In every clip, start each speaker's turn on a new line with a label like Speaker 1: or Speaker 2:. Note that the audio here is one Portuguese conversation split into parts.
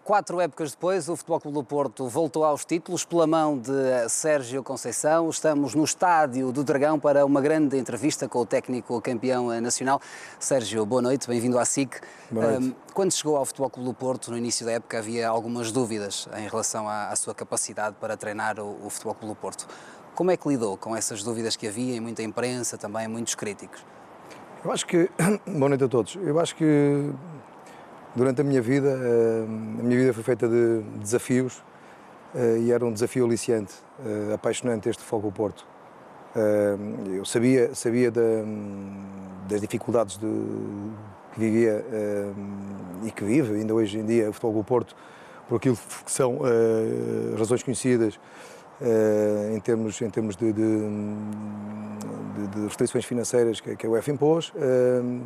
Speaker 1: 4 épocas depois, o Futebol Clube do Porto voltou aos títulos pela mão de Sérgio Conceição. Estamos no Estádio do Dragão para uma grande entrevista com o técnico campeão nacional. Sérgio, boa noite, bem-vindo à SIC.
Speaker 2: Boa noite.
Speaker 1: Quando chegou ao Futebol Clube do Porto, no início da época, havia algumas dúvidas em relação à sua capacidade para treinar o Futebol Clube do Porto. Como é que lidou com essas dúvidas que havia em muita imprensa, também muitos críticos?
Speaker 2: Eu acho que... Boa noite a todos. Eu acho que durante a minha vida foi feita de desafios e era um desafio aliciante, apaixonante este Futebol Clube do Porto. Eu sabia das dificuldades que vivia e que vive ainda hoje em dia o Futebol Clube do Porto, por aquilo que são razões conhecidas em termos de restrições financeiras que a UEFA impôs.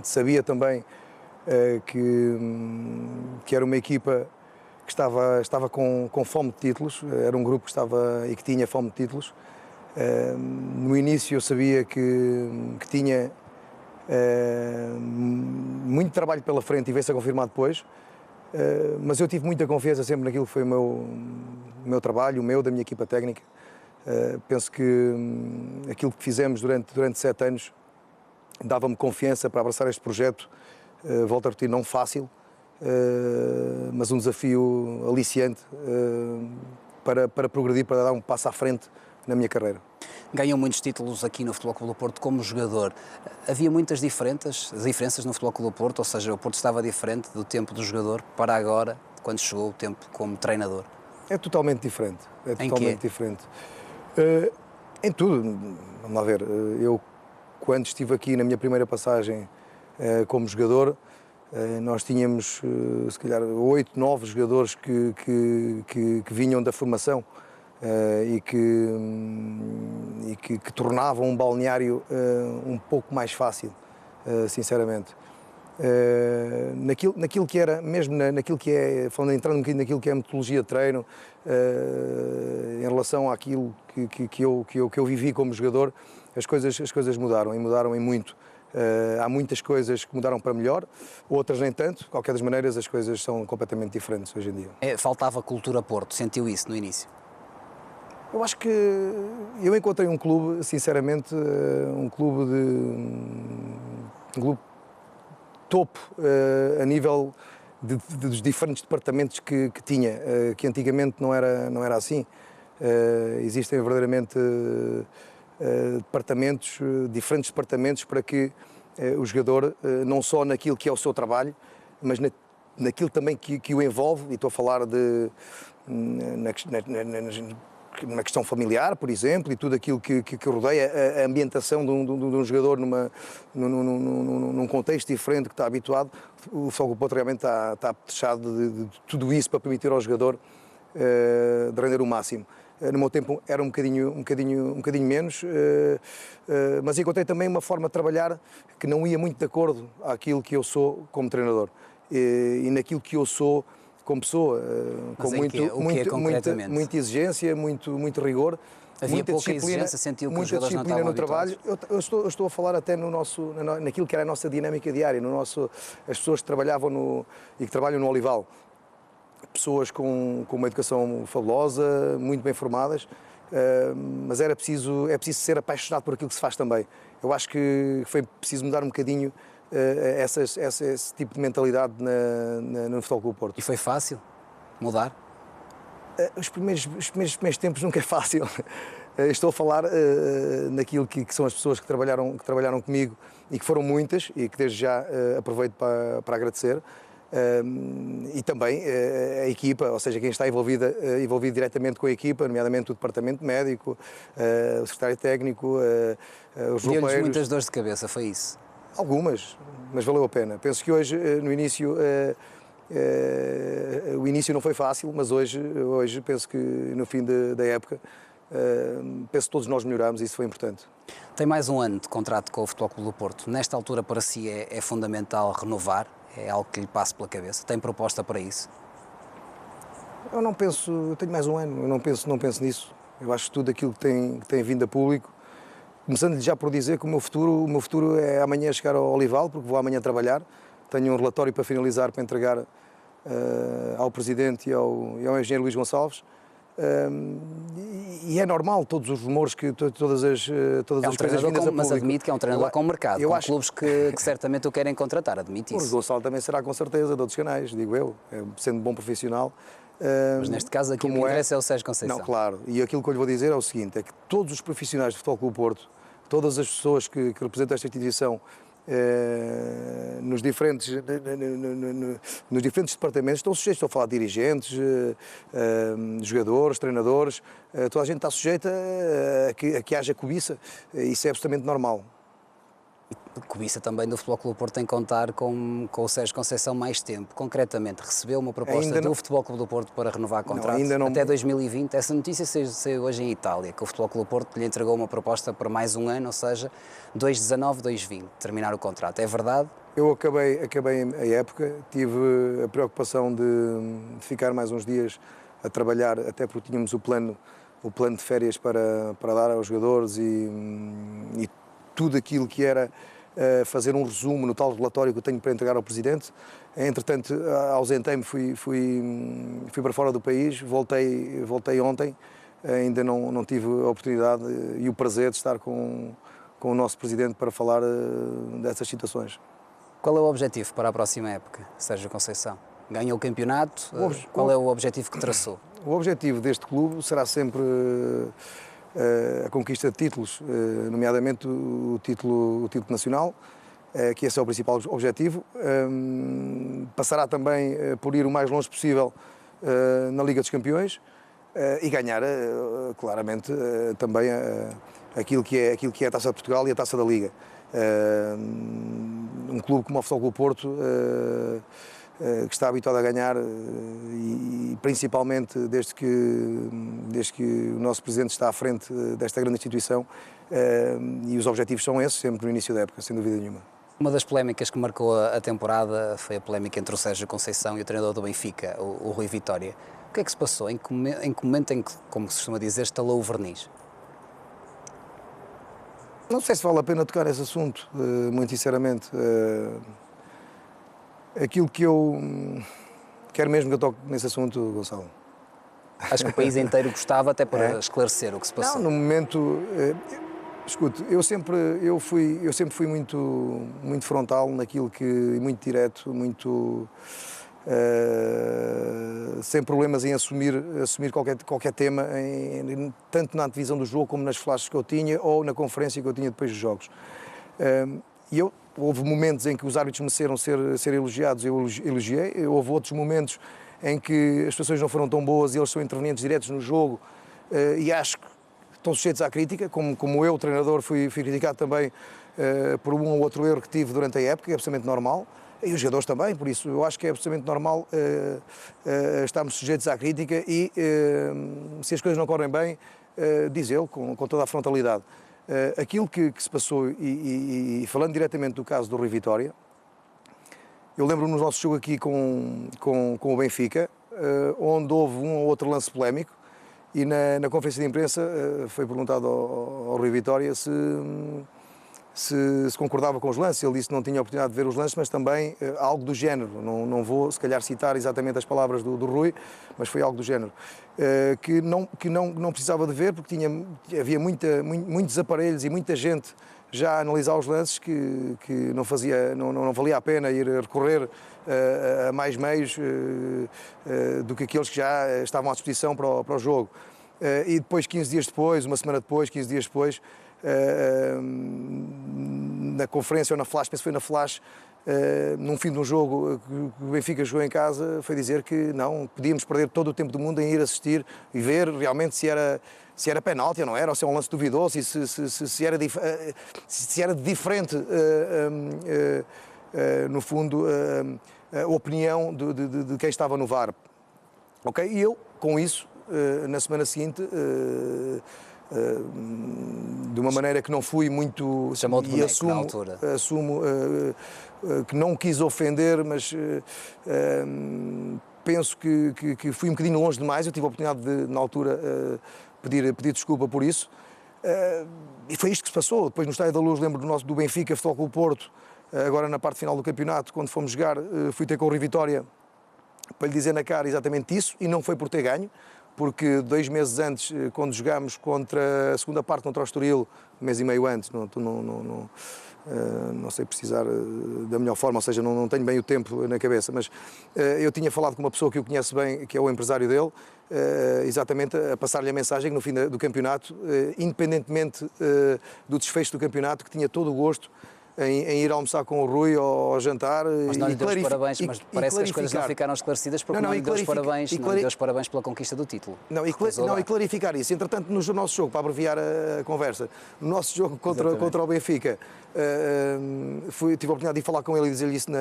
Speaker 2: Sabia também que era uma equipa que estava com fome de títulos, era um grupo que estava e que tinha fome de títulos. No início eu sabia que tinha muito trabalho pela frente e veio-se a confirmar depois, mas eu tive muita confiança sempre naquilo que foi o meu trabalho, da minha equipa técnica. Penso que aquilo que fizemos durante 7 anos dava-me confiança para abraçar este projeto. Volto a repetir, não fácil, mas um desafio aliciante para progredir, para dar um passo à frente na minha carreira.
Speaker 1: Ganhou muitos títulos aqui no Futebol Clube do Porto como jogador. Havia muitas diferenças no Futebol Clube do Porto, ou seja, o Porto estava diferente do tempo do jogador para agora, quando chegou o tempo como treinador?
Speaker 2: É totalmente diferente. Diferente. Em tudo, vamos lá ver, eu quando estive aqui na minha primeira passagem como jogador, nós tínhamos se calhar 8, 9 jogadores que vinham da formação e que tornavam um balneário um pouco mais fácil, sinceramente. Naquilo que era, mesmo naquilo que é, entrando um bocadinho naquilo que é a metodologia de treino, em relação àquilo que eu vivi como jogador, as coisas mudaram, e mudaram em muito. Há muitas coisas que mudaram para melhor, outras nem tanto. De qualquer das maneiras, as coisas são completamente diferentes hoje em dia.
Speaker 1: Faltava cultura Porto, sentiu isso no início?
Speaker 2: Eu acho que eu encontrei um clube, sinceramente, um clube topo a nível dos diferentes departamentos que tinha, que antigamente não era assim. Existem verdadeiramente diferentes departamentos para que o jogador, não só naquilo que é o seu trabalho, mas naquilo também que o envolve, e estou a falar na questão familiar, por exemplo, e tudo aquilo que rodeia a ambientação de um jogador num contexto diferente que está habituado. O Futebol Clube do Porto realmente está apetechado de tudo isso para permitir ao jogador de render o máximo. No meu tempo era um bocadinho menos, mas encontrei também uma forma de trabalhar que não ia muito de acordo àquilo que eu sou como treinador e naquilo que eu sou como pessoa, com muita exigência, muito rigor.
Speaker 1: Havia
Speaker 2: muita
Speaker 1: pouca
Speaker 2: disciplina,
Speaker 1: exigência, sentiu que
Speaker 2: muita
Speaker 1: os jogadores
Speaker 2: disciplina
Speaker 1: não
Speaker 2: no trabalho. Eu estou a falar até naquilo que era a nossa dinâmica diária, as pessoas que trabalhavam e que trabalham no Olival. Pessoas com uma educação fabulosa, muito bem formadas, mas é preciso ser apaixonado por aquilo que se faz também. Eu acho que foi preciso mudar um bocadinho esse tipo de mentalidade no Futebol Clube do Porto.
Speaker 1: E foi fácil mudar?
Speaker 2: Os primeiros tempos nunca é fácil. Estou a falar naquilo que são as pessoas que trabalharam comigo e que foram muitas, e que desde já aproveito para agradecer. E também a equipa, ou seja, quem está envolvido diretamente com a equipa, nomeadamente o departamento médico, o secretário técnico, os roupeiros.
Speaker 1: Deu-lhes muitas dores de cabeça, foi isso?
Speaker 2: Algumas, mas valeu a pena. Penso que hoje, no início, o início não foi fácil, mas hoje penso que no fim da época, penso que todos nós melhoramos e isso foi importante.
Speaker 1: Tem mais um ano de contrato com o Futebol Clube do Porto. Nesta altura, para si, é fundamental renovar? É algo que lhe passe pela cabeça? Tem proposta para isso?
Speaker 2: Eu não penso, eu tenho mais um ano, eu não penso nisso. Eu acho que tudo aquilo que tem vindo a público, começando já por dizer que o meu futuro é amanhã chegar ao Olival, porque vou amanhã trabalhar. Tenho um relatório para finalizar, para entregar ao Presidente e ao Engenheiro Luís Gonçalves. E é normal todos os rumores, todas as coisas vindas a público.
Speaker 1: Mas admite que é um treinador com mercado, com clubes que certamente o querem contratar, admite isso.
Speaker 2: O Gonçalo também será com certeza de outros canais, digo eu, sendo bom profissional.
Speaker 1: Mas neste caso aqui o que interessa é o Sérgio Conceição.
Speaker 2: Não, claro, e aquilo que eu lhe vou dizer é o seguinte, é que todos os profissionais do Futebol Clube do Porto, todas as pessoas que representam esta instituição, nos diferentes departamentos estão sujeitos, estou a falar de dirigentes, jogadores, treinadores, toda a gente está sujeita a que haja cobiça, isso é absolutamente normal.
Speaker 1: Cobiça também do Futebol Clube do Porto tem que contar com o Sérgio Conceição mais tempo. Concretamente, recebeu uma proposta do Futebol Clube do Porto para renovar contrato até 2020. Essa notícia saiu hoje em Itália, que o Futebol Clube do Porto lhe entregou uma proposta para mais um ano, ou seja, 2019-2020, terminar o contrato. É verdade?
Speaker 2: Eu acabei a época, tive a preocupação de ficar mais uns dias a trabalhar, até porque tínhamos o plano de férias para dar aos jogadores e tudo aquilo que era fazer um resumo no tal relatório que eu tenho para entregar ao Presidente. Entretanto, ausentei-me, fui para fora do país, voltei ontem, ainda não tive a oportunidade e o prazer de estar com o nosso Presidente para falar dessas situações.
Speaker 1: Qual é o objetivo para a próxima época, Sérgio Conceição? Ganha o campeonato? Qual é o objetivo que traçou?
Speaker 2: O objetivo deste clube será sempre a conquista de títulos, nomeadamente o título nacional, que esse é o principal objetivo. Passará também por ir o mais longe possível na Liga dos Campeões e ganhar claramente também aquilo que é a Taça de Portugal e a Taça da Liga. Um clube como o Futebol Clube do Porto, que está habituado a ganhar e principalmente desde que o nosso Presidente está à frente desta grande instituição, e os objetivos são esses, sempre no início da época, sem dúvida nenhuma.
Speaker 1: Uma das polémicas que marcou a temporada foi a polémica entre o Sérgio Conceição e o treinador do Benfica, o Rui Vitória. O que é que se passou? Em que momento em que, como se costuma dizer, estalou o verniz?
Speaker 2: Não sei se vale a pena tocar nesse assunto, muito sinceramente. Aquilo que eu quero mesmo que eu toque nesse assunto, Gonçalo.
Speaker 1: Acho que o país inteiro gostava, até para esclarecer o que se passou.
Speaker 2: Não, no momento... Escute, eu sempre fui muito frontal naquilo que... muito direto, sem problemas em assumir qualquer tema, tanto na divisão do jogo como nas flashes que eu tinha ou na conferência que eu tinha depois dos jogos. E houve momentos em que os árbitros mereceram ser elogiados, eu elogiei. Houve outros momentos em que as situações não foram tão boas e eles são intervenientes diretos no jogo, e acho que estão sujeitos à crítica, como eu, treinador, fui criticado também por um ou outro erro que tive durante a época, que é absolutamente normal. E os jogadores também, por isso eu acho que é absolutamente normal estarmos sujeitos à crítica e, se as coisas não correm bem, dizê-lo com toda a frontalidade. Aquilo que se passou, e falando diretamente do caso do Rui Vitória, eu lembro-me no nosso jogo aqui com o Benfica, onde houve um ou outro lance polémico, e na conferência de imprensa foi perguntado ao Rui Vitória se concordava com os lances. Ele disse que não tinha a oportunidade de ver os lances, mas também algo do género. Não vou, se calhar, citar exatamente as palavras do Rui, mas foi algo do género. Que não precisava de ver, porque havia muitos aparelhos e muita gente já a analisar os lances que não valia a pena ir recorrer a mais meios do que aqueles que já estavam à disposição para o jogo. E depois, 15 dias depois, uma semana depois, 15 dias depois, na conferência ou na flash, penso que foi na flash, num fim de um jogo que o Benfica jogou em casa, foi dizer que não, podíamos perder todo o tempo do mundo em ir assistir e ver realmente se era penalti ou não era, ou se é um lance duvidoso e se era diferente, no fundo, a opinião de quem estava no VAR. Ok? E eu, com isso, na semana seguinte, de uma maneira que não fui muito...
Speaker 1: Chamou de boneco na altura.
Speaker 2: Assumo que não quis ofender, mas penso que fui um bocadinho longe demais. Eu tive a oportunidade de, na altura, pedir desculpa por isso. E foi isto que se passou. Depois, no Estádio da Luz, lembro do Benfica, Futebol Clube do Porto, agora na parte final do campeonato, quando fomos jogar, fui ter com o Rui Vitória para lhe dizer na cara exatamente isso, e não foi por ter ganho, porque 2 meses antes, quando jogámos contra a segunda parte contra o Estoril, 1 mês e meio antes, não sei precisar da melhor forma, ou seja, não tenho bem o tempo na cabeça, mas eu tinha falado com uma pessoa que o conhece bem, que é o empresário dele, exatamente a passar-lhe a mensagem que no fim do campeonato, independentemente do desfecho do campeonato, que tinha todo o gosto em ir almoçar com o Rui ou ao jantar.
Speaker 1: Mas não lhe deu os parabéns, mas parece que as coisas não ficaram esclarecidas porque não lhe deu os parabéns, não lhe deu os parabéns pela conquista do título.
Speaker 2: E clarificar isso. Entretanto, no nosso jogo, para abreviar a conversa, no nosso jogo contra o Benfica, tive a oportunidade de falar com ele e dizer-lhe isso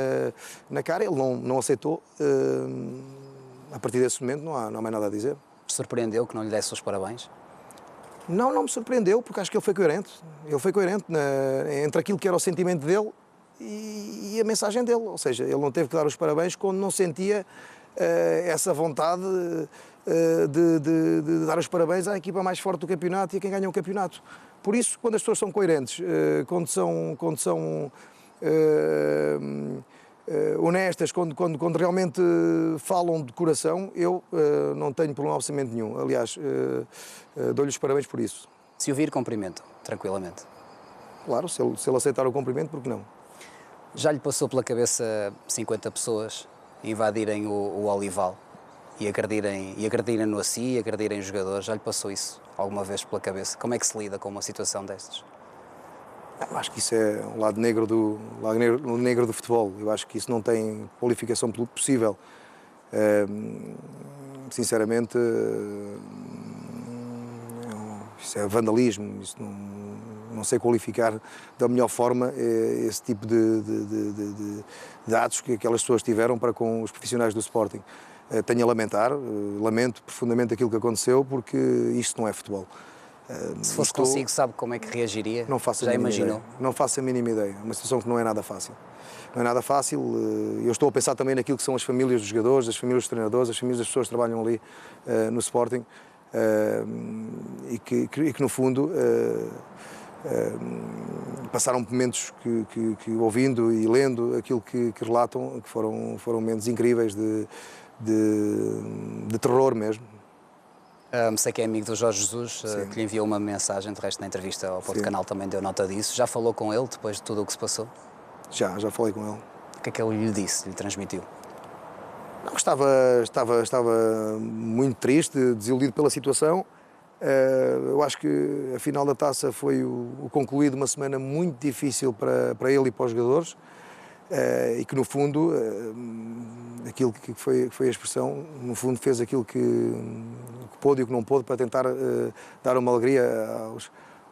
Speaker 2: na cara, ele não aceitou. A partir desse momento não há mais nada a dizer.
Speaker 1: Surpreendeu que não lhe desse os parabéns?
Speaker 2: Não me surpreendeu, porque acho que ele foi coerente. Ele foi coerente entre aquilo que era o sentimento dele e a mensagem dele. Ou seja, ele não teve que dar os parabéns quando não sentia essa vontade de dar os parabéns à equipa mais forte do campeonato e a quem ganha o campeonato. Por isso, quando as pessoas são coerentes, quando são honestas, quando realmente falam de coração, eu não tenho problema absolutamente nenhum. Aliás, dou-lhe os parabéns por isso.
Speaker 1: Se o vir, cumprimento, tranquilamente.
Speaker 2: Claro, se ele aceitar o cumprimento, por que não?
Speaker 1: Já lhe passou pela cabeça 50 pessoas invadirem o Olival e agredirem-no a si, agredirem os jogadores? Já lhe passou isso alguma vez pela cabeça? Como é que se lida com uma situação destas?
Speaker 2: Eu acho que isso é o lado negro do futebol. Eu acho que isso não tem qualificação possível. Sinceramente, isso é vandalismo. Isso não sei qualificar da melhor forma esse tipo de atos que aquelas pessoas tiveram para com os profissionais do Sporting. Tenho a lamentar, lamento profundamente aquilo que aconteceu, porque isto não é futebol.
Speaker 1: Se fosse consigo, sabe como é que reagiria?
Speaker 2: Não faço
Speaker 1: Já imaginou?
Speaker 2: Ideia. Não faço a mínima ideia. É uma situação que não é nada fácil. Não é nada fácil. Eu estou a pensar também naquilo que são as famílias dos jogadores, as famílias dos treinadores, as famílias das pessoas que trabalham ali no Sporting e que no fundo passaram momentos que ouvindo e lendo aquilo que relatam, que foram momentos incríveis de terror mesmo.
Speaker 1: Sei que é amigo do Jorge Jesus, que lhe enviou uma mensagem, de resto na entrevista ao Porto Canal também deu nota disso. Já falou com ele depois de tudo o que se passou?
Speaker 2: Já falei com ele.
Speaker 1: O que é que ele lhe disse, lhe transmitiu?
Speaker 2: Não, estava muito triste, desiludido pela situação. Eu acho que a final da taça foi o concluído uma semana muito difícil para ele e para os jogadores. E que no fundo, aquilo que foi a expressão, no fundo fez aquilo que pôde e o que não pôde para tentar dar uma alegria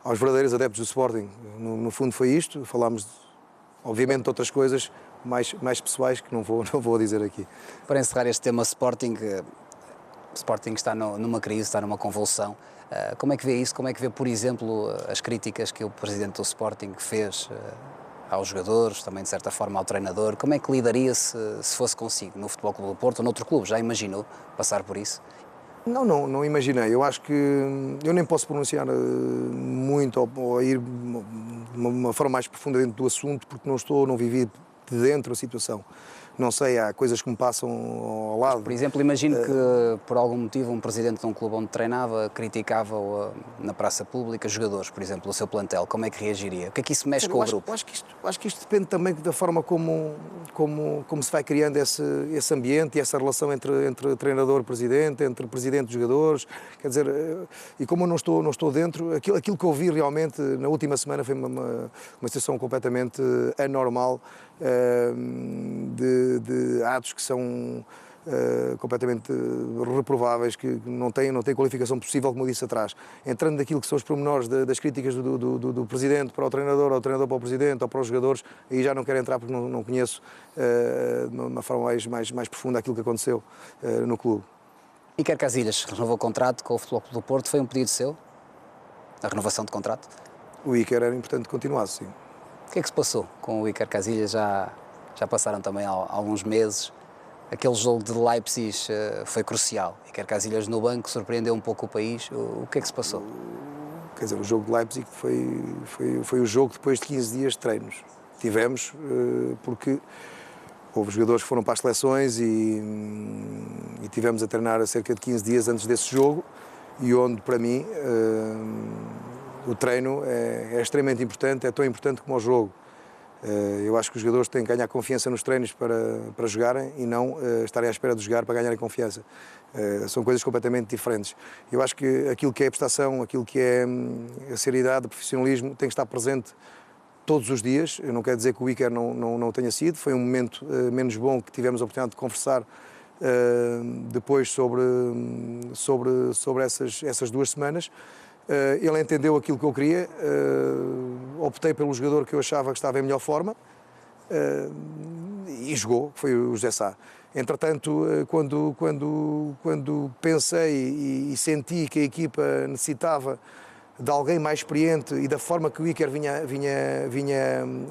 Speaker 2: aos verdadeiros adeptos do Sporting. No fundo foi isto, falámos obviamente de outras coisas mais pessoais que não vou dizer aqui.
Speaker 1: Para encerrar este tema Sporting, o Sporting está numa crise, está numa convulsão. Como é que vê isso? Como é que vê, por exemplo, as críticas que o presidente do Sporting fez aos jogadores, também de certa forma ao treinador? Como é que lidaria se fosse consigo no Futebol Clube do Porto ou noutro clube? Já imaginou passar por isso?
Speaker 2: Não imaginei. Eu acho que eu nem posso pronunciar muito ou ir de uma forma mais profunda dentro do assunto, porque não vivi de dentro a situação. Não sei, há coisas que me passam ao lado.
Speaker 1: Por exemplo, imagino que por algum motivo um presidente de um clube onde treinava criticava na praça pública jogadores, por exemplo, o seu plantel. Como é que reagiria? O que é que isso mexe com o grupo?
Speaker 2: Acho que isto depende também da forma como se vai criando esse ambiente e essa relação entre treinador-presidente, entre presidente e jogadores. Quer dizer, e como eu não estou dentro, aquilo que eu vi realmente na última semana foi uma situação completamente anormal, de atos que são completamente reprováveis, que não têm qualificação possível, como eu disse atrás. Entrando naquilo que são os pormenores das críticas do presidente para o treinador, ou treinador para o presidente, ou para os jogadores, aí já não quero entrar porque não conheço de uma forma mais profunda aquilo que aconteceu no clube.
Speaker 1: Iker Casillas renovou o contrato com o Futebol Clube do Porto. Foi um pedido seu? A renovação de contrato?
Speaker 2: O Iker era importante que continuasse, sim.
Speaker 1: O que é que se passou com o Iker Casillas? Já passaram também alguns meses. Aquele jogo de Leipzig foi crucial. Iker Casillas no banco surpreendeu um pouco o país. O que é que se passou?
Speaker 2: Quer dizer, o jogo de Leipzig foi o jogo depois de 15 dias de treinos. Tivemos, porque Houve jogadores que foram para as seleções e tivemos a treinar a cerca de 15 dias antes desse jogo, e onde, para mim, o treino é extremamente importante, é tão importante como o jogo. Eu acho que os jogadores têm que ganhar confiança nos treinos para jogarem e não estarem à espera de jogar para ganharem confiança. São coisas completamente diferentes. Eu acho que aquilo que é a prestação, aquilo que é a seriedade, o profissionalismo, tem que estar presente todos os dias. Eu não quero dizer que o Iker não tenha sido, foi um momento menos bom que tivemos a oportunidade de conversar depois sobre essas 2 semanas. Ele entendeu aquilo que eu queria, optei pelo jogador que eu achava que estava em melhor forma e jogou, que foi o José Sá. Entretanto, quando pensei e senti que a equipa necessitava de alguém mais experiente e da forma que o Iker vinha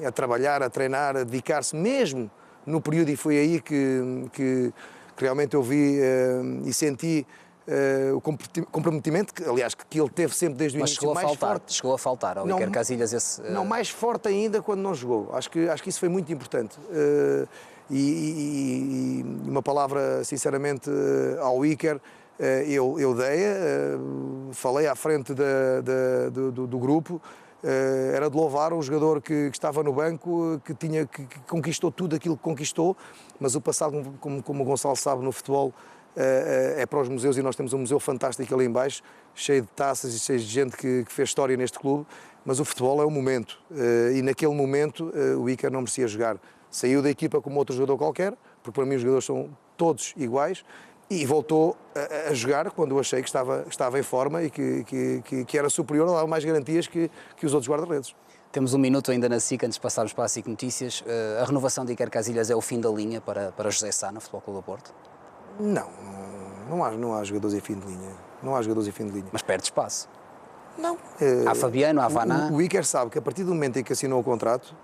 Speaker 2: a trabalhar, a treinar, a dedicar-se mesmo no período, e foi aí que realmente eu vi e senti o comprometimento, que, aliás, que ele teve sempre desde o início.
Speaker 1: Chegou a faltar ao Iker Casillas esse...
Speaker 2: Não, mais forte ainda quando não jogou. Acho que isso foi muito importante. E uma palavra, sinceramente, ao Iker, eu dei-a, falei à frente do grupo, era de louvar um jogador que estava no banco, que conquistou tudo aquilo que conquistou, mas o passado, como o Gonçalo sabe, no futebol, é para os museus, e nós temos um museu fantástico ali em baixo, cheio de taças e cheio de gente que fez história neste clube, mas o futebol é o momento, e naquele momento o Iker não merecia jogar. Saiu da equipa como outro jogador qualquer, porque para mim os jogadores são todos iguais, e voltou a jogar quando eu achei que estava em forma e que era superior, dava mais garantias que os outros guarda-redes.
Speaker 1: Temos um minuto ainda na SIC, antes de passarmos para a SIC Notícias. A renovação de Iker Casillas é o fim da linha para José Sá no Futebol Clube do Porto?
Speaker 2: Não há jogadores em fim de linha. Não há jogadores em fim de linha.
Speaker 1: Mas perde espaço.
Speaker 2: Não.
Speaker 1: Há Fabiano, há Vaná.
Speaker 2: O Iker sabe que a partir do momento em que assinou o contrato,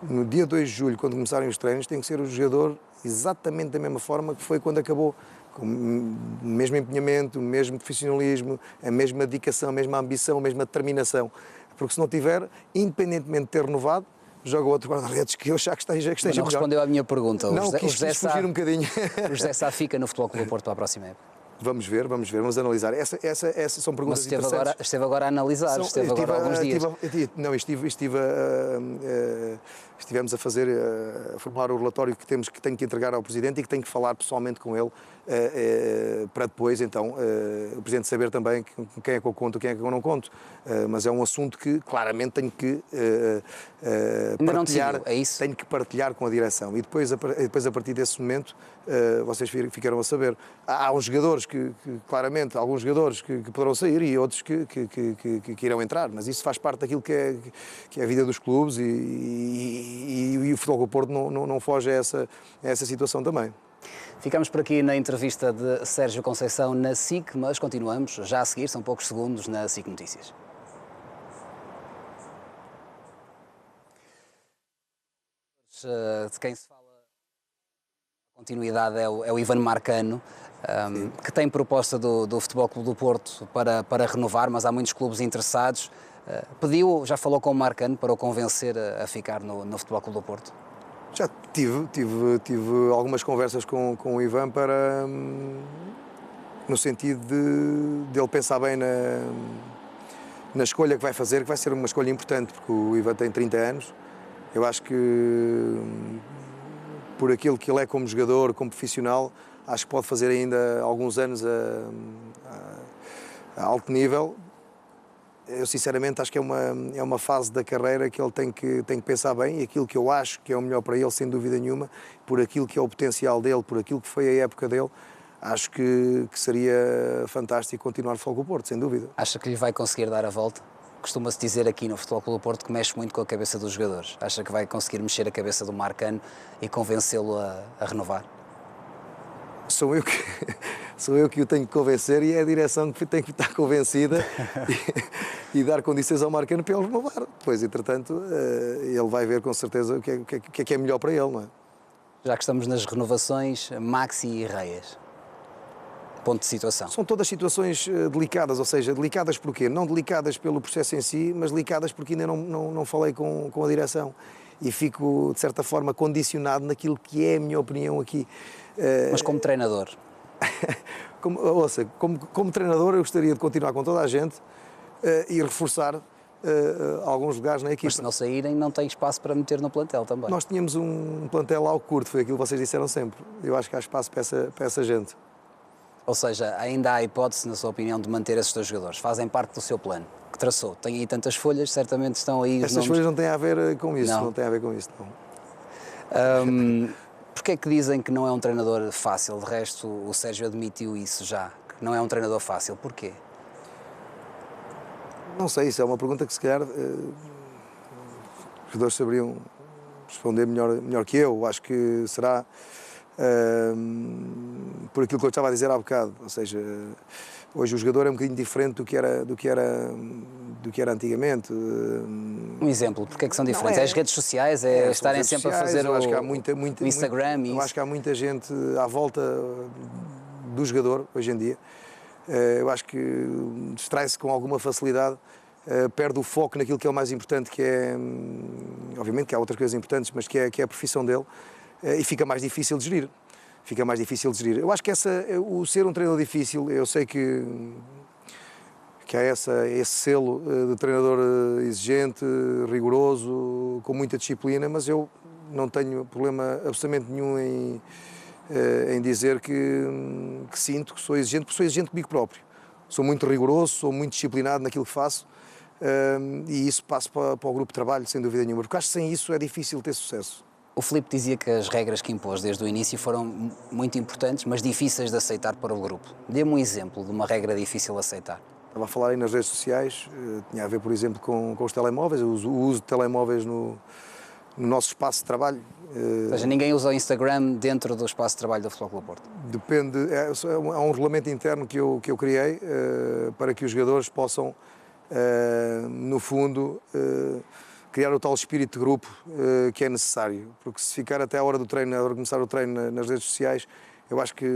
Speaker 2: no dia 2 de julho, quando começarem os treinos, tem que ser o jogador exatamente da mesma forma que foi quando acabou. Com o mesmo empenhamento, o mesmo profissionalismo, a mesma dedicação, a mesma ambição, a mesma determinação. Porque se não tiver, independentemente de ter renovado, joga outro guarda-redes que eu achar que esteja melhor.
Speaker 1: Não respondeu à minha pergunta.
Speaker 2: Não, quis fugir um bocadinho.
Speaker 1: O José Sá fica no Futebol Clube do Porto para a próxima época?
Speaker 2: Vamos ver, vamos analisar. Essas são perguntas interessantes.
Speaker 1: Esteve agora a analisar, esteve agora há alguns dias.
Speaker 2: Estivemos a formular o relatório que tenho que entregar ao Presidente e que tenho que falar pessoalmente com ele, para depois, então, o Presidente saber também com quem é que eu conto, quem é que eu não conto. Mas é um assunto que claramente tenho que partilhar, tenho que partilhar com a direção. E depois a partir desse momento, vocês ficaram a saber. Há uns jogadores claramente, alguns jogadores que poderão sair e outros que irão entrar, mas isso faz parte daquilo que é a vida dos clubes e o Futebol Clube do Porto não foge a essa situação também.
Speaker 1: Ficamos por aqui na entrevista de Sérgio Conceição na SIC, mas continuamos já a seguir, são poucos segundos, na SIC Notícias. De quem se fala a continuidade é o Ivan Marcano, que tem proposta do Futebol Clube do Porto para renovar, mas há muitos clubes interessados. Já falou com o Marcano para o convencer a ficar no Futebol Clube do Porto?
Speaker 2: Já tive algumas conversas com o Ivan no sentido de ele pensar bem na escolha que vai fazer, que vai ser uma escolha importante, porque o Ivan tem 30 anos. Eu acho que, por aquilo que ele é como jogador, como profissional, acho que pode fazer ainda alguns anos a alto nível. Eu, sinceramente, acho que é uma fase da carreira que ele tem que pensar bem, e aquilo que eu acho que é o melhor para ele, sem dúvida nenhuma, por aquilo que é o potencial dele, por aquilo que foi a época dele, acho que seria fantástico continuar no Futebol Clube do Porto, sem dúvida.
Speaker 1: Acha que lhe vai conseguir dar a volta? Costuma-se dizer aqui no Futebol Clube do Porto que mexe muito com a cabeça dos jogadores. Acha que vai conseguir mexer a cabeça do Marcano e convencê-lo a renovar?
Speaker 2: Sou eu que o tenho que convencer, e é a direção que tem que estar convencida e dar condições ao Marcano para ele renovar. Depois, entretanto, ele vai ver com certeza o que é melhor para ele, não é?
Speaker 1: Já que estamos nas renovações, Maxi e Reyes. Ponto de situação.
Speaker 2: São todas situações delicadas, ou seja, delicadas porquê? Não delicadas pelo processo em si, mas delicadas porque ainda não falei com a direção. e fico, de certa forma, condicionado naquilo que é a minha opinião aqui.
Speaker 1: Mas como treinador?
Speaker 2: Como treinador, eu gostaria de continuar com toda a gente e reforçar alguns lugares na equipa.
Speaker 1: Mas se não saírem, não tem espaço para meter no plantel também.
Speaker 2: Nós tínhamos um plantel algo curto, foi aquilo que vocês disseram sempre. Eu acho que há espaço para essa gente.
Speaker 1: Ou seja, ainda há hipótese, na sua opinião, de manter esses dois jogadores. Fazem parte do seu plano, que traçou. Tem aí tantas folhas, certamente estão aí os
Speaker 2: Essas
Speaker 1: nomes...
Speaker 2: folhas não têm a ver com isso,
Speaker 1: Não.
Speaker 2: não têm a ver com isso, não.
Speaker 1: Porquê é que dizem que não é um treinador fácil? De resto, o Sérgio admitiu isso já, que não é um treinador fácil. Porquê?
Speaker 2: Não sei, isso é uma pergunta que se calhar os jogadores saberiam responder melhor que eu. Acho que será por aquilo que eu estava a dizer há bocado. Ou seja, hoje o jogador é um bocadinho diferente do que era antigamente.
Speaker 1: Um exemplo, porque é que são diferentes? É as redes sociais, estarem sempre a fazer o Instagram?
Speaker 2: Eu acho que há muita gente à volta do jogador hoje em dia. Eu acho que distrai-se com alguma facilidade, perde o foco naquilo que é o mais importante, que é, obviamente que há outras coisas importantes, mas que é a profissão dele, e fica mais difícil de gerir. Eu acho que o ser um treinador difícil, eu sei que há esse selo de treinador exigente, rigoroso, com muita disciplina, mas eu não tenho problema absolutamente nenhum em dizer que sinto que sou exigente, porque sou exigente comigo próprio. Sou muito rigoroso, sou muito disciplinado naquilo que faço, e isso passo para o grupo de trabalho, sem dúvida nenhuma, porque acho que sem isso é difícil ter sucesso.
Speaker 1: O Filipe dizia que as regras que impôs desde o início foram muito importantes, mas difíceis de aceitar para o grupo. Dê-me um exemplo de uma regra difícil de aceitar.
Speaker 2: Estava a falar aí nas redes sociais, tinha a ver, por exemplo, com os telemóveis, o uso de telemóveis no nosso espaço de trabalho.
Speaker 1: Ou seja, ninguém usa o Instagram dentro do espaço de trabalho do Futebol Clube do Porto?
Speaker 2: Depende, há um regulamento interno que eu criei para que os jogadores possam, no fundo, criar o tal espírito de grupo que é necessário. Porque se ficar até a hora do treino, a hora de começar o treino nas redes sociais, eu acho que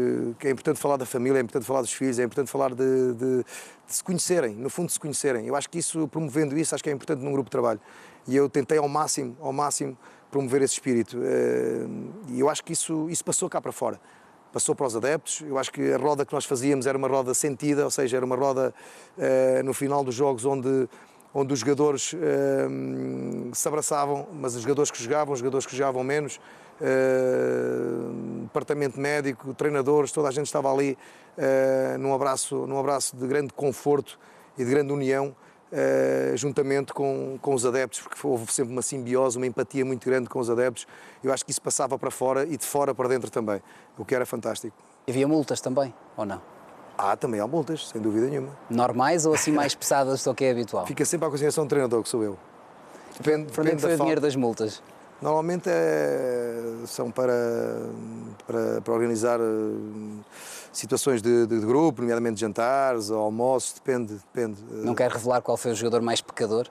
Speaker 2: é importante falar da família, é importante falar dos filhos, é importante falar de se conhecerem, no fundo de se conhecerem. Eu acho que isso, promovendo isso, acho que é importante num grupo de trabalho. E eu tentei ao máximo promover esse espírito. E eu acho que isso passou cá para fora. Passou para os adeptos. Eu acho que a roda que nós fazíamos era uma roda sentida, ou seja, era uma roda no final dos jogos onde os jogadores se abraçavam, mas os jogadores que jogavam menos, departamento médico, treinadores, toda a gente estava ali num abraço de grande conforto e de grande união, juntamente com os adeptos, porque houve sempre uma simbiose, uma empatia muito grande com os adeptos. Eu acho que isso passava para fora e de fora para dentro também, o que era fantástico.
Speaker 1: E havia multas também, ou não?
Speaker 2: Também há multas, sem dúvida nenhuma.
Speaker 1: Normais ou assim mais pesadas do que é habitual?
Speaker 2: Fica sempre à consideração do treinador, que sou eu.
Speaker 1: Depende da foi o dinheiro das multas?
Speaker 2: Normalmente são para organizar situações de grupo, nomeadamente jantares ou almoços, depende.
Speaker 1: Não quer revelar qual foi o jogador mais pecador?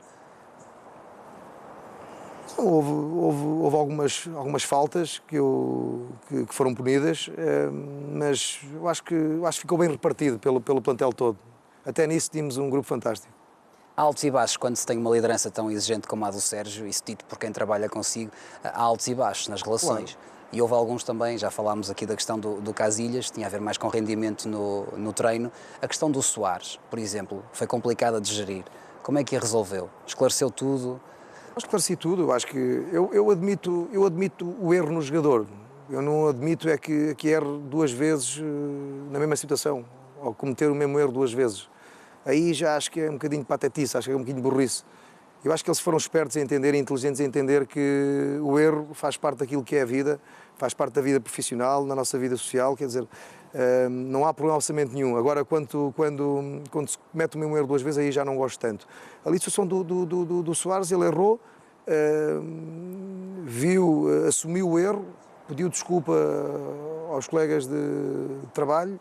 Speaker 2: Houve algumas faltas que foram punidas, mas eu acho que ficou bem repartido pelo plantel todo. Até nisso tínhamos um grupo fantástico.
Speaker 1: Há altos e baixos quando se tem uma liderança tão exigente como a do Sérgio, isso dito por quem trabalha consigo, há altos e baixos nas relações. Claro. E houve alguns também, já falámos aqui da questão do Casilhas, tinha a ver mais com rendimento no treino. A questão do Soares, por exemplo, foi complicada de gerir. Como é que a resolveu? Esclareceu tudo?
Speaker 2: Esclareci tudo. Eu acho que eu admito o erro no jogador. Eu não admito que erre duas vezes na mesma situação, ou cometer o mesmo erro duas vezes. Aí já acho que é um bocadinho patetice, acho que é um bocadinho burrice. Eu acho que eles foram espertos em entender e inteligentes em entender que o erro faz parte daquilo que é a vida, faz parte da vida profissional, na nossa vida social, quer dizer, não há problema absolutamente nenhum. Agora, quando se comete o mesmo erro duas vezes, aí já não gosto tanto. A situação do Soares, ele errou, assumiu o erro, pediu desculpa aos colegas de trabalho,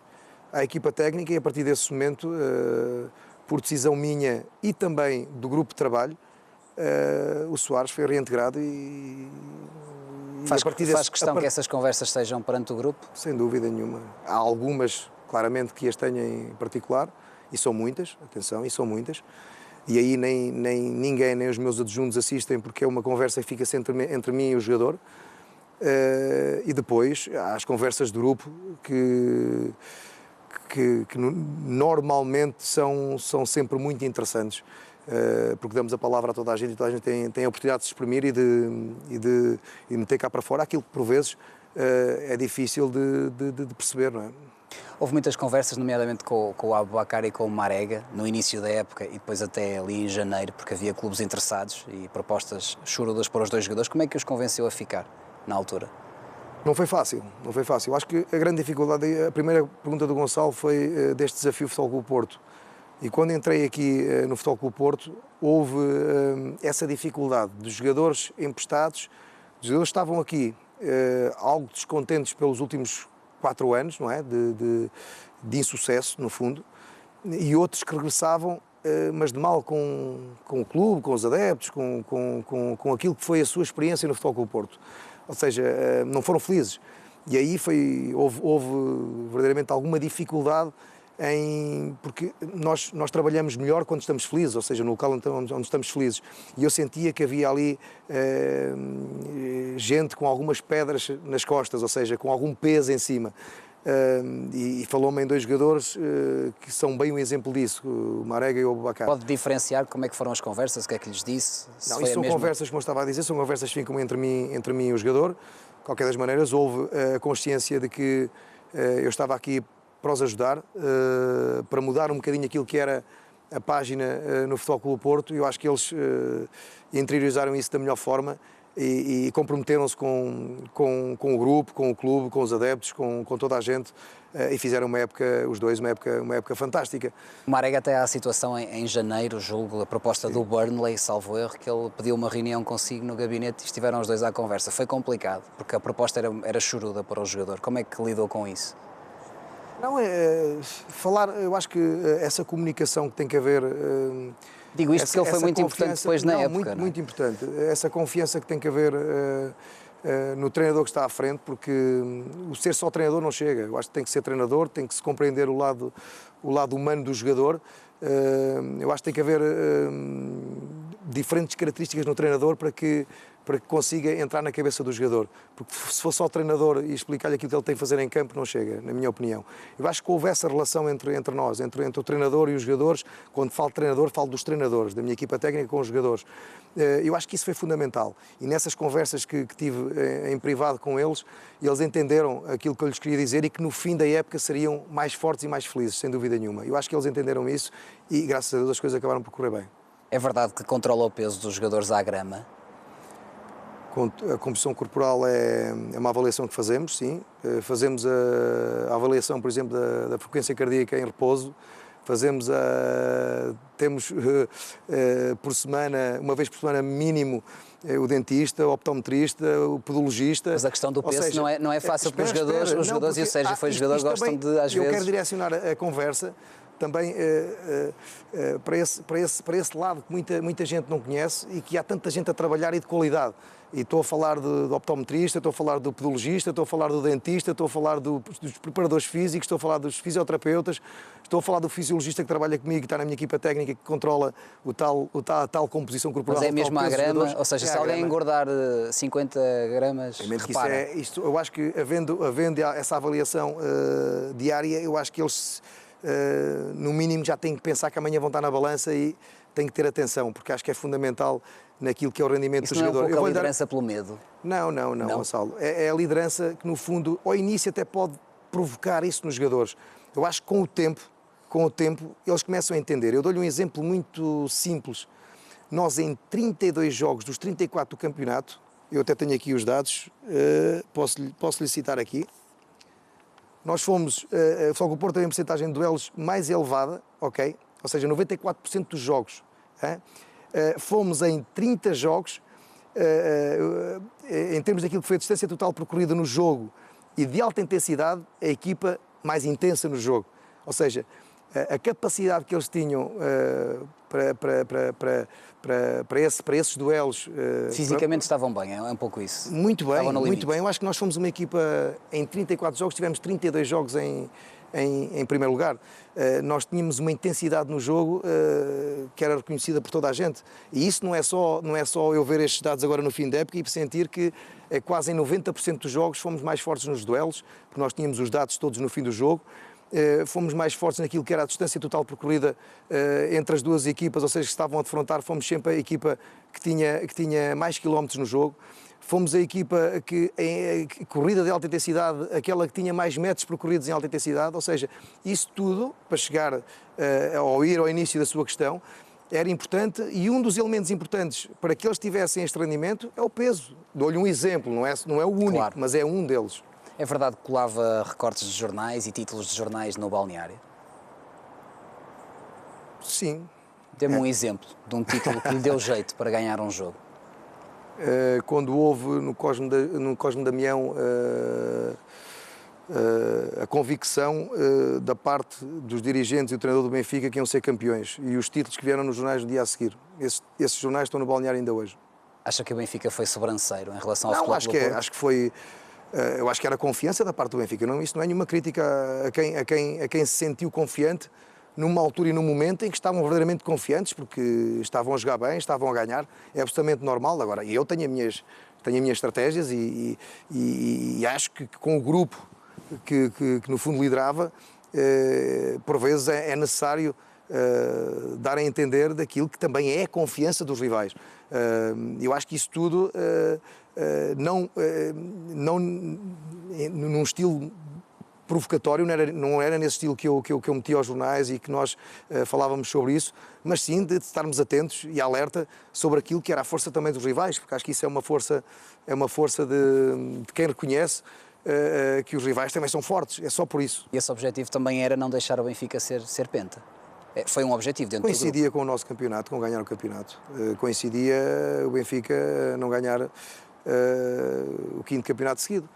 Speaker 2: à equipa técnica, e a partir desse momento, por decisão minha e também do grupo de trabalho, o Soares foi reintegrado e
Speaker 1: faz questão que essas conversas sejam perante o grupo?
Speaker 2: Sem dúvida nenhuma. Há algumas, claramente, que as tenho em particular, e são muitas, atenção, e são muitas, e aí nem ninguém, nem os meus adjuntos assistem, porque é uma conversa que fica sempre entre mim e o jogador. E depois há as conversas de grupo que normalmente são sempre muito interessantes, porque damos a palavra a toda a gente e toda a gente tem a oportunidade de se exprimir e de meter cá para fora aquilo que por vezes é difícil de perceber, não é?
Speaker 1: Houve muitas conversas, nomeadamente com o Aboubakar e com o Marega, no início da época e depois até ali em janeiro, porque havia clubes interessados e propostas chorudas para os dois jogadores. Como é que os convenceu a ficar na altura?
Speaker 2: Não foi fácil, não foi fácil. Acho que a grande dificuldade, a primeira pergunta do Gonçalo foi deste desafio Futebol Clube Porto. E quando entrei aqui no Futebol Clube Porto, houve essa dificuldade dos jogadores emprestados. Os jogadores estavam aqui algo descontentes pelos últimos 4 anos, não é? De insucesso, no fundo, e outros que regressavam, mas de mal com o clube, com os adeptos, com aquilo que foi a sua experiência no Futebol Clube Porto. Ou seja, não foram felizes. E aí houve verdadeiramente alguma dificuldade porque nós trabalhamos melhor quando estamos felizes, ou seja, no local onde estamos felizes. E eu sentia que havia ali gente com algumas pedras nas costas, ou seja, com algum peso em cima. E falou-me em 2 jogadores que são bem um exemplo disso, o Marega e o Aboubakar.
Speaker 1: Pode diferenciar como é que foram as conversas, o que é que lhes disse?
Speaker 2: Não, isso são conversas, como eu estava a dizer, são conversas que ficam entre mim e o jogador. De qualquer das maneiras, houve a consciência de que eu estava aqui para os ajudar, para mudar um bocadinho aquilo que era a página no Futebol Clube Porto. Eu acho que eles interiorizaram isso da melhor forma e comprometeram-se com o grupo, com o clube, com os adeptos, com toda a gente, e fizeram os dois uma época fantástica.
Speaker 1: O Marega até à situação em janeiro, julgo, a proposta do Burnley, salvo erro, que ele pediu uma reunião consigo no gabinete e estiveram os dois à conversa. Foi complicado, porque a proposta era choruda para o jogador. Como é que lidou com isso?
Speaker 2: Não, falar, eu acho que essa comunicação que tem que haver...
Speaker 1: Digo isto porque ele foi muito importante depois na época.
Speaker 2: Muito importante. Essa confiança que tem que haver no treinador que está à frente, porque o ser só treinador não chega. Eu acho que tem que ser treinador, tem que se compreender o lado humano do jogador. Eu acho que tem que haver diferentes características no treinador para que consiga entrar na cabeça do jogador. Porque se for só treinador e explicar-lhe aquilo que ele tem que fazer em campo, não chega, na minha opinião. Eu acho que houve essa relação entre nós, entre o treinador e os jogadores. Quando falo de treinador, falo dos treinadores, da minha equipa técnica com os jogadores. Eu acho que isso foi fundamental. E nessas conversas que tive em privado com eles entenderam aquilo que eu lhes queria dizer e que no fim da época seriam mais fortes e mais felizes, sem dúvida nenhuma. Eu acho que eles entenderam isso e, graças a Deus, as coisas acabaram por correr bem.
Speaker 1: É verdade que controla o peso dos jogadores à grama?
Speaker 2: A composição corporal é uma avaliação que fazemos, sim. Fazemos a avaliação, por exemplo, da frequência cardíaca em repouso. Temos por semana, uma vez por semana mínimo, o dentista, o optometrista, o podologista.
Speaker 1: Mas a questão do peso, seja, não é fácil para os jogadores. Os jogadores, e o Sérgio foi jogador, gostam de, às vezes...
Speaker 2: Eu quero direcionar a conversa também para esse lado que muita gente não conhece e que há tanta gente a trabalhar e de qualidade. E estou a falar do optometrista, estou a falar do podologista, estou a falar do dentista, estou a falar dos preparadores físicos, estou a falar dos fisioterapeutas, estou a falar do fisiologista que trabalha comigo, que está na minha equipa técnica, que controla a tal composição corporal.
Speaker 1: Mas é mesmo à grama? Ou seja, se alguém engordar 50 gramas, repara.
Speaker 2: Eu acho que havendo essa avaliação diária, eu acho que eles, no mínimo, já têm que pensar que amanhã vão estar na balança e têm que ter atenção, porque acho que é fundamental naquilo que é o rendimento do jogador.
Speaker 1: Isso não é um pouco a liderança pelo medo?
Speaker 2: Não, Gonçalo. É a liderança que, no fundo, ao início até pode provocar isso nos jogadores. Eu acho que com o tempo, eles começam a entender. Eu dou-lhe um exemplo muito simples. Nós, em 32 jogos dos 34 do campeonato, eu até tenho aqui os dados, posso lhe citar aqui, nós fomos, o Futebol Clube Porto tem uma porcentagem de duelos mais elevada, ok? Ou seja, 94% dos jogos. Fomos em 30 jogos, em termos daquilo que foi a distância total percorrida no jogo e de alta intensidade, a equipa mais intensa no jogo. Ou seja, a capacidade que eles tinham para esses duelos.
Speaker 1: Fisicamente estavam bem, é um pouco isso.
Speaker 2: Muito bem, muito bem. Eu acho que nós fomos uma equipa, em 34 jogos, tivemos 32 jogos em primeiro lugar. Nós tínhamos uma intensidade no jogo que era reconhecida por toda a gente. E isso não é só eu ver estes dados agora no fim da época e sentir que quase em 90% dos jogos fomos mais fortes nos duelos, porque nós tínhamos os dados todos no fim do jogo. Fomos mais fortes naquilo que era a distância total percorrida entre as duas equipas, ou seja, que estavam a defrontar, fomos sempre a equipa que tinha mais quilómetros no jogo. Fomos a equipa que, em corrida de alta intensidade, aquela que tinha mais metros percorridos em alta intensidade, ou seja, isso tudo, para chegar ou ir ao início da sua questão, era importante, e um dos elementos importantes para que eles tivessem este rendimento é o peso. Dou-lhe um exemplo, não é o único, claro, mas é um deles.
Speaker 1: É verdade que colava recortes de jornais e títulos de jornais no balneário?
Speaker 2: Sim.
Speaker 1: Dê-me um exemplo de um título que lhe deu jeito para ganhar um jogo.
Speaker 2: Quando houve no Cosme Damião a convicção da parte dos dirigentes e do treinador do Benfica que iam ser campeões, e os títulos que vieram nos jornais no dia a seguir. Esses jornais estão no balneário ainda hoje.
Speaker 1: Acha que o Benfica foi sobranceiro em relação ao
Speaker 2: Futebol
Speaker 1: Clube do Porto?
Speaker 2: Acho que foi... Eu acho que era confiança da parte do Benfica. Isto não é nenhuma crítica a quem se sentiu confiante numa altura e num momento em que estavam verdadeiramente confiantes, porque estavam a jogar bem, estavam a ganhar. É absolutamente normal. Agora, eu tenho as minhas estratégias e acho que com o grupo que no fundo liderava, por vezes é necessário dar a entender daquilo que também é a confiança dos rivais. Eu acho que isso tudo... não num estilo provocatório, não era nesse estilo que eu metia aos jornais e que nós falávamos sobre isso, mas sim de estarmos atentos e alerta sobre aquilo que era a força também dos rivais, porque acho que isso é uma força de quem reconhece que os rivais também são fortes, é só por isso.
Speaker 1: E esse objetivo também era não deixar o Benfica ser penta? Foi um objetivo dentro do grupo?
Speaker 2: Coincidia com o nosso campeonato, com ganhar o campeonato. Coincidia o Benfica não ganhar o 5º campeonato seguido.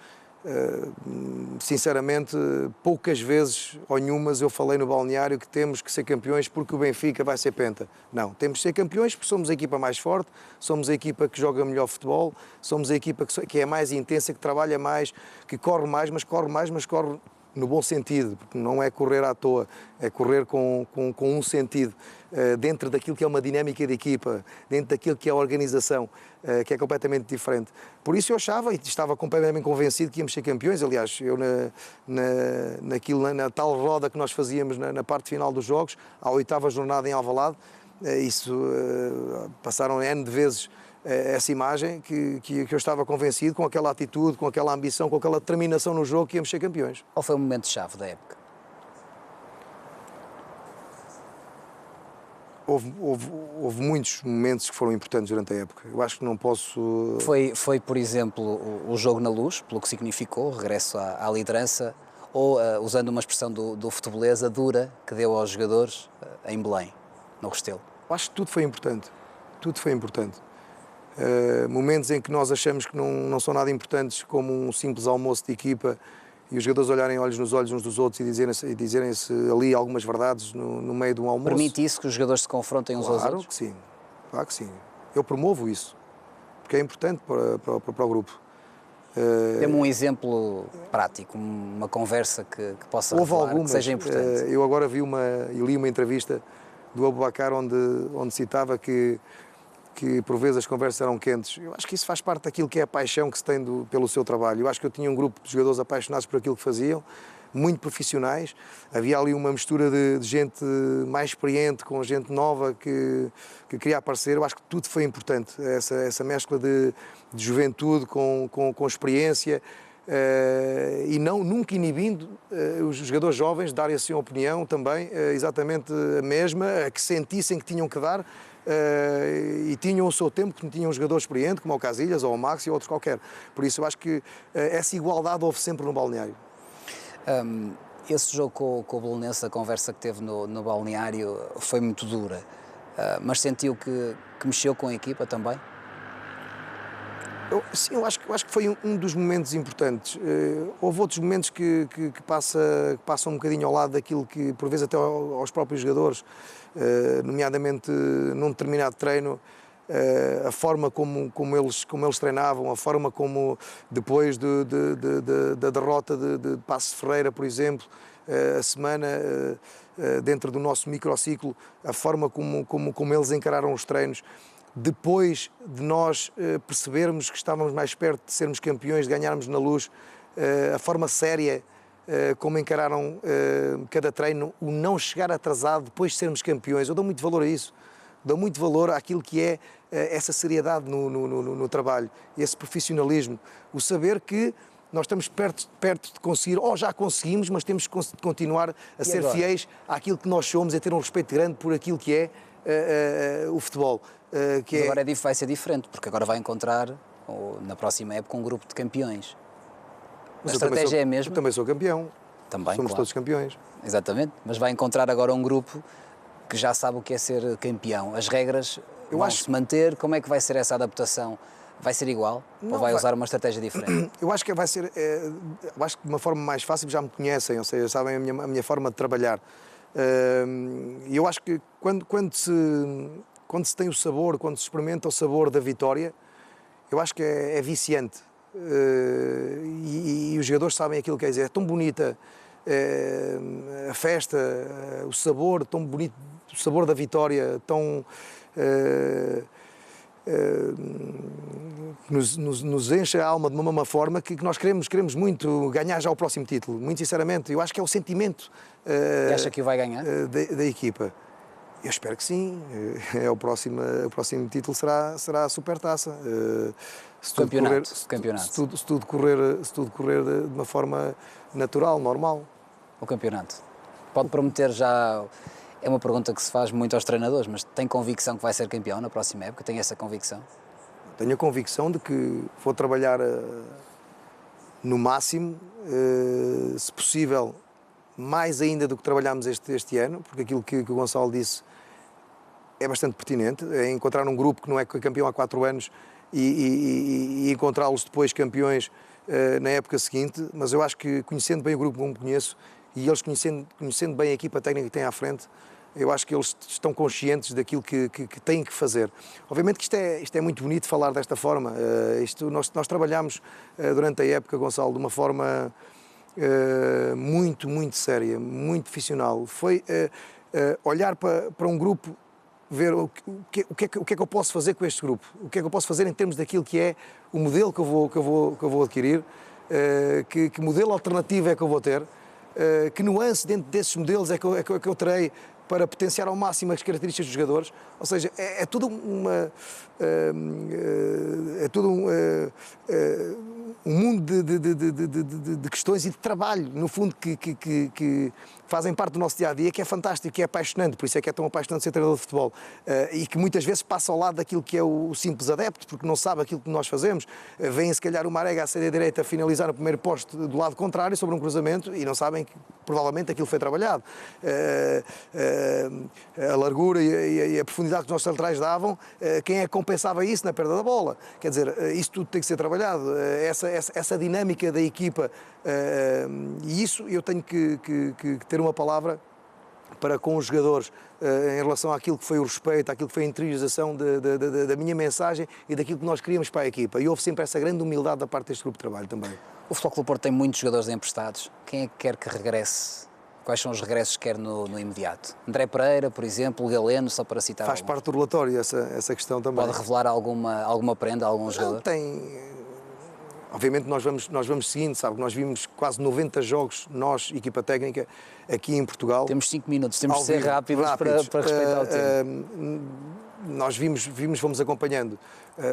Speaker 2: Sinceramente, poucas vezes ou nenhumas eu falei no balneário que temos que ser campeões porque o Benfica vai ser penta. Não, temos que ser campeões porque somos a equipa mais forte, somos a equipa que joga melhor futebol, somos a equipa que é mais intensa, que trabalha mais, que corre mais, mas corre no bom sentido, porque não é correr à toa, é correr com um sentido, dentro daquilo que é uma dinâmica de equipa, dentro daquilo que é a organização, que é completamente diferente. Por isso eu achava, e estava completamente convencido que íamos ser campeões. Aliás, eu na tal roda que nós fazíamos na parte final dos jogos, à 8ª jornada em Alvalade, passaram N de vezes essa imagem que eu estava convencido, com aquela atitude, com aquela ambição, com aquela determinação no jogo, que íamos ser campeões.
Speaker 1: Qual foi o momento-chave da época?
Speaker 2: Houve muitos momentos que foram importantes durante a época. Eu acho que não posso...
Speaker 1: Foi por exemplo, o jogo na Luz, pelo que significou, o regresso à liderança, ou, usando uma expressão do futebolês, a dura que deu aos jogadores em Belém, no Restelo?
Speaker 2: Eu acho que tudo foi importante. Tudo foi importante. Momentos em que nós achamos que não são nada importantes, como um simples almoço de equipa, e os jogadores olharem olhos nos olhos uns dos outros e dizerem-se ali algumas verdades no meio de um almoço.
Speaker 1: Permite isso, que os jogadores se confrontem uns aos outros?
Speaker 2: Claro que sim. Eu promovo isso, porque é importante para o grupo.
Speaker 1: Dê-me um exemplo prático, uma conversa que possa revelar, que seja importante.
Speaker 2: Eu agora li uma entrevista do Aboubakar onde citava que por vezes as conversas eram quentes. Eu acho que isso faz parte daquilo que é a paixão que se tem pelo seu trabalho. Eu acho que eu tinha um grupo de jogadores apaixonados por aquilo que faziam, muito profissionais. Havia ali uma mistura de gente mais experiente com gente nova que queria aparecer. Eu acho que tudo foi importante, essa mescla de juventude com experiência, e nunca inibindo os jogadores jovens de darem a sua opinião também, exatamente a mesma, a que sentissem que tinham que dar, e tinham o seu tempo, que tinham um jogador experiente, como o Casillas ou o Max e outros qualquer. Por isso eu acho que essa igualdade houve sempre no balneário.
Speaker 1: Esse jogo com o Belenenses, a conversa que teve no balneário foi muito dura, mas sentiu que mexeu com a equipa também?
Speaker 2: Sim, eu acho que foi um dos momentos importantes. Houve outros momentos que passam um bocadinho ao lado daquilo que, por vezes, até aos próprios jogadores, nomeadamente num determinado treino, a forma como eles treinavam, a forma como, depois da derrota de Paços de Ferreira, por exemplo, a semana, dentro do nosso microciclo, a forma como eles encararam os treinos. Depois de nós percebermos que estávamos mais perto de sermos campeões, de ganharmos na Luz, a forma séria como encararam cada treino, o não chegar atrasado depois de sermos campeões, eu dou muito valor a isso. Dou muito valor àquilo que é essa seriedade no trabalho, esse profissionalismo, o saber que nós estamos perto de conseguir, ou já conseguimos, mas temos que continuar a ser fiéis àquilo que nós somos, a ter um respeito grande por aquilo que é o futebol.
Speaker 1: Mas agora vai ser diferente, porque agora vai encontrar, na próxima época, um grupo de campeões.
Speaker 2: Mas
Speaker 1: a estratégia é a mesma?
Speaker 2: Eu também sou campeão.
Speaker 1: Também,
Speaker 2: somos todos campeões.
Speaker 1: Exatamente, mas vai encontrar agora um grupo que já sabe o que é ser campeão. As regras vão se manter, como é que vai ser essa adaptação? Vai ser igual? Ou vai usar uma estratégia diferente?
Speaker 2: Eu acho que vai ser, eu acho que de uma forma mais fácil, já me conhecem, ou seja, sabem a minha forma de trabalhar. E eu acho que quando se tem o sabor, quando se experimenta o sabor da vitória, eu acho que é viciante. E os jogadores sabem aquilo que quer dizer. É tão bonita a festa, o sabor, tão bonito, o sabor da vitória, tão... nos enche a alma de uma forma que nós queremos muito ganhar já o próximo título, muito sinceramente. Eu acho que é o sentimento
Speaker 1: acha que o vai ganhar?
Speaker 2: Da equipa. Eu espero que sim. O próximo título será a Supertaça. Se tudo correr de uma forma natural, normal.
Speaker 1: O campeonato. Pode prometer já... É uma pergunta que se faz muito aos treinadores, mas tem convicção que vai ser campeão na próxima época? Tem essa convicção?
Speaker 2: Tenho a convicção de que vou trabalhar no máximo, se possível, mais ainda do que trabalhámos este ano, porque aquilo que o Gonçalo disse é bastante pertinente, é encontrar um grupo que não é campeão há 4 anos e encontrá-los depois campeões na época seguinte, mas eu acho que, conhecendo bem o grupo como conheço, e eles conhecendo bem a equipa técnica que têm à frente, eu acho que eles estão conscientes daquilo que têm que fazer. Obviamente que isto é muito bonito falar desta forma. Nós trabalhamos durante a época, Gonçalo, de uma forma muito, muito séria, muito profissional. Foi olhar para um grupo, ver o que é que eu posso fazer com este grupo, o que é que eu posso fazer em termos daquilo que é o modelo que eu vou adquirir, que modelo alternativo é que eu vou ter, que nuance dentro desses modelos é que eu terei para potenciar ao máximo as características dos jogadores. Ou seja, é tudo um mundo de questões e de trabalho, no fundo, que fazem parte do nosso dia-a-dia, que é fantástico, que é apaixonante, por isso é que é tão apaixonante ser treinador de futebol, e que muitas vezes passa ao lado daquilo que é o simples adepto, porque não sabe aquilo que nós fazemos. Vem se calhar o Marega a sair à direita a finalizar o primeiro poste do lado contrário, sobre um cruzamento, e não sabem que provavelmente aquilo foi trabalhado. A largura e a profundidade que os nossos laterais davam, quem é que compensava isso na perda da bola? Quer dizer, isso tudo tem que ser trabalhado, essa dinâmica da equipa, e isso eu tenho que ter uma palavra para com os jogadores em relação àquilo que foi o respeito, àquilo que foi a interiorização da minha mensagem e daquilo que nós queríamos para a equipa. E houve sempre essa grande humildade da parte deste grupo de trabalho também.
Speaker 1: O Futebol Clube do Porto tem muitos jogadores emprestados. Quem é que quer que regresse? Quais são os regressos que quer no imediato? André Pereira, por exemplo, o Galeno, só para citar
Speaker 2: Faz
Speaker 1: alguns.
Speaker 2: parte do relatório essa questão também.
Speaker 1: Pode revelar alguma prenda a algum jogador?
Speaker 2: Obviamente nós vamos seguindo, sabe, que nós vimos quase 90 jogos, nós, equipa técnica, aqui em Portugal.
Speaker 1: Temos 5 minutos, temos de ser rápidos. Para respeitar o tempo.
Speaker 2: Nós fomos acompanhando.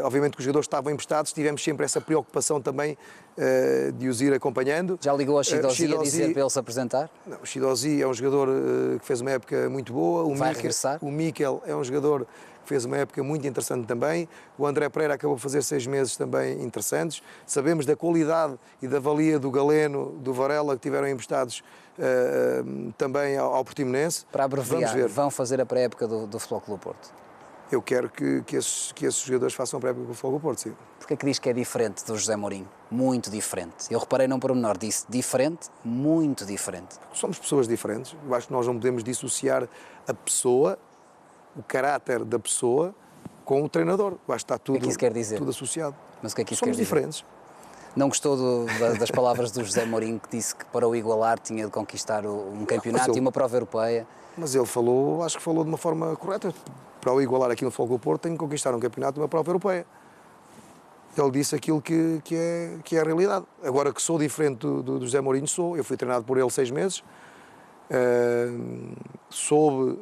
Speaker 2: Obviamente que os jogadores estavam emprestados, tivemos sempre essa preocupação também de os ir acompanhando.
Speaker 1: Já ligou ao Chidozi a dizer para ele se apresentar?
Speaker 2: Não, o Chidozi é um jogador que fez uma época muito boa.
Speaker 1: Vai regressar?
Speaker 2: O Mikel é um jogador que fez uma época muito interessante também. O André Pereira acabou de fazer 6 meses também interessantes. Sabemos da qualidade e da valia do Galeno, do Varela, que tiveram emprestados também ao Portimonense.
Speaker 1: Para abreviar, vão fazer a pré-época do Futebol Clube do Porto?
Speaker 2: eu quero que esses jogadores façam pré-época com o Futebol Clube do Porto, sim.
Speaker 1: Porquê é que diz que é diferente do José Mourinho? Muito diferente. Eu reparei num pormenor, disse diferente, muito diferente.
Speaker 2: Somos pessoas diferentes, eu acho que nós não podemos dissociar a pessoa, o caráter da pessoa, com o treinador. Eu acho que está tudo,
Speaker 1: que isso quer dizer?
Speaker 2: tudo associado.
Speaker 1: Mas o que é que isso
Speaker 2: Somos
Speaker 1: quer dizer?
Speaker 2: diferentes.
Speaker 1: Não gostou das palavras do José Mourinho, que disse que para o igualar tinha de conquistar um campeonato e uma prova europeia?
Speaker 2: Mas ele falou, acho que falou de uma forma correta. Para o igualar aqui no Futebol Clube do Porto, tem que conquistar um campeonato e uma prova europeia. Ele disse aquilo que é a realidade. Agora que sou diferente do José Mourinho, sou. Eu fui treinado por ele 6 meses. Soube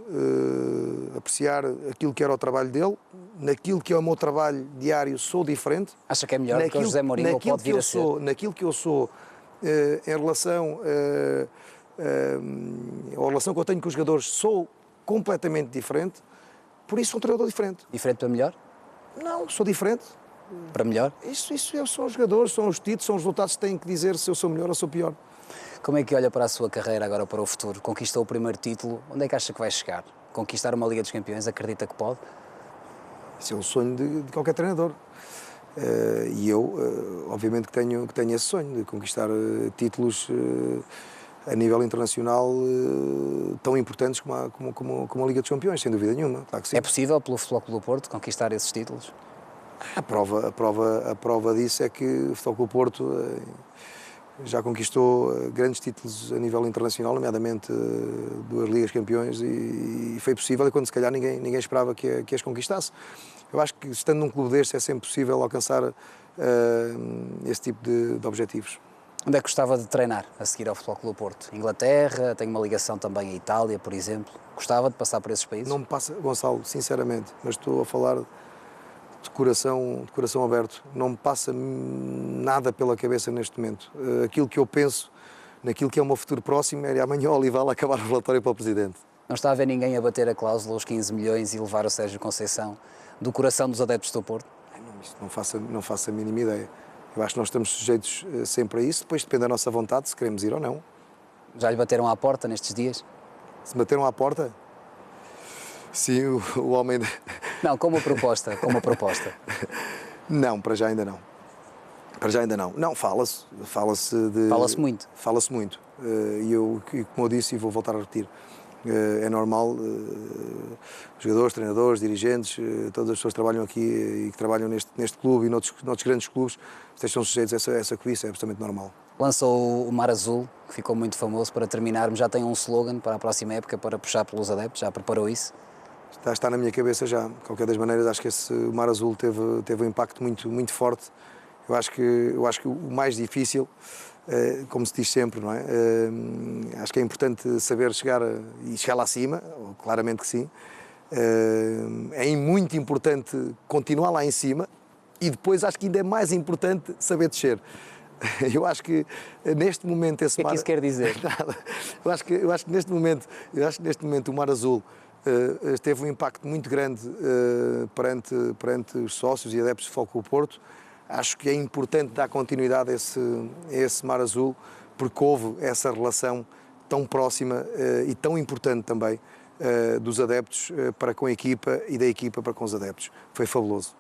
Speaker 2: apreciar aquilo que era o trabalho dele. Naquilo que é o meu trabalho diário, sou diferente.
Speaker 1: Acha que é melhor que o José Mourinho, ou pode vir a ser?
Speaker 2: Naquilo que eu sou, em relação a relação que eu tenho com os jogadores, sou completamente diferente. Por isso sou um treinador diferente.
Speaker 1: Diferente para melhor?
Speaker 2: Não, sou diferente.
Speaker 1: Para melhor?
Speaker 2: Isso são os jogadores, são os títulos, são os resultados que têm que dizer se eu sou melhor ou sou pior.
Speaker 1: Como é que olha para a sua carreira agora, para o futuro? Conquistou o primeiro título, onde é que acha que vai chegar? Conquistar uma Liga dos Campeões, acredita que pode?
Speaker 2: Isso é o sonho de qualquer treinador. E eu, obviamente, que tenho esse sonho de conquistar títulos a nível internacional tão importantes como a Liga dos Campeões, sem dúvida nenhuma. Claro que sim.
Speaker 1: É possível, pelo Futebol Clube do Porto, conquistar esses títulos?
Speaker 2: A prova disso é que o Futebol Clube do Porto já conquistou grandes títulos a nível internacional, nomeadamente 2 Ligas Campeões, e foi possível, e quando se calhar ninguém esperava que as conquistasse. Eu acho que, estando num clube deste, é sempre possível alcançar esse tipo de objetivos.
Speaker 1: Onde é que gostava de treinar a seguir ao Futebol Clube do Porto? Inglaterra, tem uma ligação também à Itália, por exemplo. Gostava de passar por esses países?
Speaker 2: Não me passa, Gonçalo, sinceramente, mas estou a falar de coração aberto. Não me passa nada pela cabeça neste momento. Aquilo que eu penso, naquilo que é o meu futuro próximo, é amanhã o Olival acabar o relatório para o Presidente.
Speaker 1: Não está a ver ninguém a bater a cláusula, os 15 milhões, e levar o Sérgio Conceição do coração dos adeptos do Porto?
Speaker 2: Isto não faço a mínima ideia. Eu acho que nós estamos sujeitos sempre a isso, depois depende da nossa vontade, se queremos ir ou não.
Speaker 1: Já lhe bateram à porta nestes dias?
Speaker 2: Se bateram à porta? Sim, o homem...
Speaker 1: Não, com uma proposta,
Speaker 2: Não, para já ainda não. Para já ainda não. Não, fala-se de...
Speaker 1: Fala-se muito.
Speaker 2: Fala-se muito. E como eu disse, e vou voltar a repetir, é normal, jogadores, treinadores, dirigentes, todas as pessoas que trabalham aqui e que trabalham neste clube e noutros grandes clubes, estejam sujeitos a essa cobiça, é absolutamente normal.
Speaker 1: Lançou o Mar Azul, que ficou muito famoso. Para terminarmos, já tem um slogan para a próxima época, para puxar pelos adeptos, já preparou isso?
Speaker 2: Está na minha cabeça já. De qualquer das maneiras, acho que o Mar Azul teve um impacto muito forte. Eu acho que o mais difícil, como se diz sempre, não é? Acho que é importante saber chegar lá acima, claramente que sim. É muito importante continuar lá em cima e depois acho que ainda é mais importante saber descer. Eu acho que neste momento esse
Speaker 1: mar... O que é que isso quer dizer?
Speaker 2: Nada. Eu acho que neste momento o Mar Azul teve um impacto muito grande perante os sócios e adeptos do Futebol Clube do Porto. Acho que é importante dar continuidade a esse Mar Azul, porque houve essa relação tão próxima e tão importante também dos adeptos para com a equipa e da equipa para com os adeptos. Foi fabuloso.